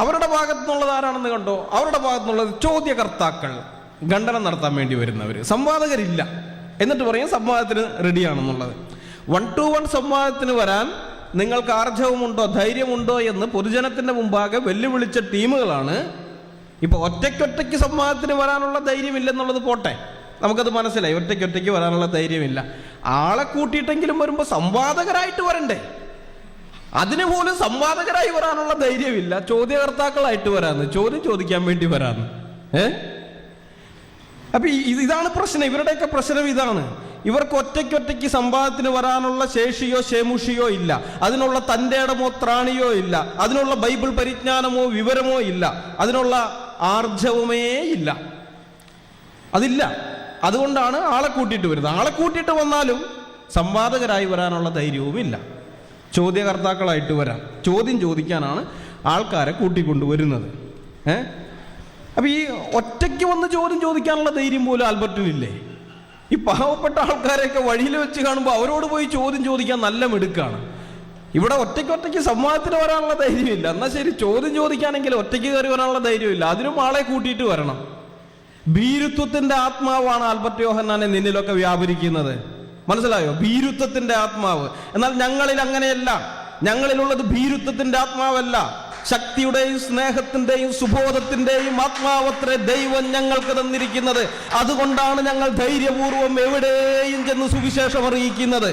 അവരുടെ ഭാഗത്തുനിന്നുള്ളത് ആരാണെന്ന് കണ്ടോ? അവരുടെ ഭാഗത്തുനിന്നുള്ളത് ചോദ്യകർത്താക്കൾ, ഖണ്ഡനം നടത്താൻ വേണ്ടി വരുന്നവർ. സംവാദകരില്ല. എന്നിട്ട് പറയും സംവാദത്തിന് റെഡിയാണെന്നുള്ളത്. 1-to-1 സംവാദത്തിന് വരാൻ നിങ്ങൾക്ക് ആർജവമുണ്ടോ, ധൈര്യമുണ്ടോ എന്ന് പൊതുജനത്തിന്റെ മുമ്പാകെ വെല്ലുവിളിച്ച ടീമുകളാണ്. ഇപ്പൊ ഒറ്റയ്ക്കൊറ്റയ്ക്ക് സംവാദത്തിന് വരാനുള്ള ധൈര്യമില്ലെന്നുള്ളത് പോട്ടെ, നമുക്കത് മനസ്സിലായി. ഒറ്റയ്ക്കൊറ്റയ്ക്ക് വരാനുള്ള ധൈര്യമില്ല. ആളെ കൂട്ടിയിട്ടെങ്കിലും വരുമ്പോൾ സംവാദകരായിട്ട് വരണ്ടേ? അതിന് പോലും സംവാദകരായി വരാനുള്ള ധൈര്യമില്ല. ചോദ്യകർത്താക്കളായിട്ട് വരാന്ന്, ചോദ്യം ചോദിക്കാൻ വേണ്ടി വരാന്ന്. അപ്പൊ ഇതാണ് പ്രശ്നം. ഇവരുടെയൊക്കെ പ്രശ്നം ഇതാണ്. ഇവർക്ക് ഒറ്റയ്ക്കൊറ്റയ്ക്ക് സംവാദത്തിന് വരാനുള്ള ശേഷിയോ ശേമുഷിയോ ഇല്ല. അതിനുള്ള തൻ്റെ ഇടമോ ത്രാണിയോ ഇല്ല. അതിനുള്ള ബൈബിൾ പരിജ്ഞാനമോ വിവരമോ ഇല്ല. അതിനുള്ള ആർജവമേ ഇല്ല. അതില്ല. അതുകൊണ്ടാണ് ആളെ കൂട്ടിയിട്ട് വരുന്നത്. ആളെ കൂട്ടിയിട്ട് വന്നാലും സംവാദകരായി വരാനുള്ള ധൈര്യവുമില്ല. ചോദ്യകർത്താക്കളായിട്ട് വരാം, ചോദ്യം ചോദിക്കാനാണ് ആൾക്കാരെ കൂട്ടിക്കൊണ്ടുവരുന്നത്. അപ്പൊ ഈ ഒറ്റയ്ക്ക് വന്ന് ചോദ്യം ചോദിക്കാനുള്ള ധൈര്യം പോലും ആൽബർട്ടിനില്ലേ? ഈ പാവപ്പെട്ട ആൾക്കാരെയൊക്കെ വഴിയിൽ വെച്ച് കാണുമ്പോൾ അവരോട് പോയി ചോദ്യം ചോദിക്കാൻ നല്ല മിടുക്കാണ്. ഇവിടെ ഒറ്റയ്ക്കൊറ്റയ്ക്ക് സംവാദത്തിന് വരാനുള്ള ധൈര്യമില്ല. എന്നാൽ ശരി, ചോദ്യം ചോദിക്കാനെങ്കിൽ ഒറ്റയ്ക്ക് കയറി വരാനുള്ള ധൈര്യമില്ല. അതിനും ആളെ കൂട്ടിയിട്ട് വരണം. ഭീരുത്വത്തിന്റെ ആത്മാവാണ് ആൽബർട്ട് യോഹന്നാനെ നിന്നിലൊക്കെ വ്യാപരിക്കുന്നത്. മനസ്സിലായോ? ഭീരുത്വത്തിന്റെ ആത്മാവ്. എന്നാൽ ഞങ്ങളിൽ അങ്ങനെയല്ല. ഞങ്ങളിലുള്ളത് ഭീരുത്വത്തിന്റെ ആത്മാവല്ല, ശക്തിയുടെയും സ്നേഹത്തിന്റെയും സുബോധത്തിന്റെയും ആത്മാവത്രേ ദൈവം ഞങ്ങൾക്ക് തന്നിരിക്കുന്നത്. അതുകൊണ്ടാണ് ഞങ്ങൾ ധൈര്യപൂർവ്വം എവിടെയും ചെന്ന് സുവിശേഷം അറിയിക്കുന്നത്.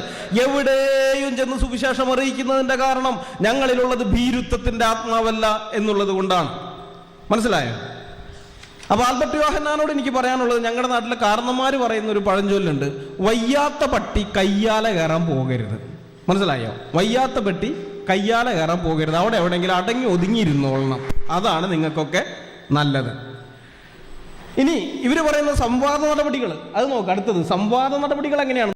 എവിടെയും ചെന്ന് സുവിശേഷം അറിയിക്കുന്നതിന്റെ കാരണം ഞങ്ങളിലുള്ളത് ഭീരുത്വത്തിന്റെ ആത്മാവല്ല എന്നുള്ളത് കൊണ്ടാണ്. മനസ്സിലായോ? അപ്പൊ ആൽബർട്ട് യോഹന്നാനോട് എനിക്ക് പറയാനുള്ളത്, ഞങ്ങളുടെ നാട്ടിലെ കാരണന്മാര് പറയുന്ന ഒരു പഴഞ്ചൊല്ലുണ്ട്, വയ്യാത്ത പട്ടി കയ്യാലെ കയറാൻ പോകരുത്. മനസ്സിലായോ? വയ്യാത്ത പട്ടി കയ്യാലെ കയറാൻ പോകരുത്. അവിടെ എവിടെയെങ്കിലും അടങ്ങി ഒതുങ്ങിയിരുന്നോളണം. അതാണ് നിങ്ങൾക്കൊക്കെ നല്ലത്. ഇനി ഇവര് പറയുന്ന സംവാദ നടപടികൾ അത് നോക്ക്. അടുത്തത് സംവാദ നടപടികൾ എങ്ങനെയാണ്?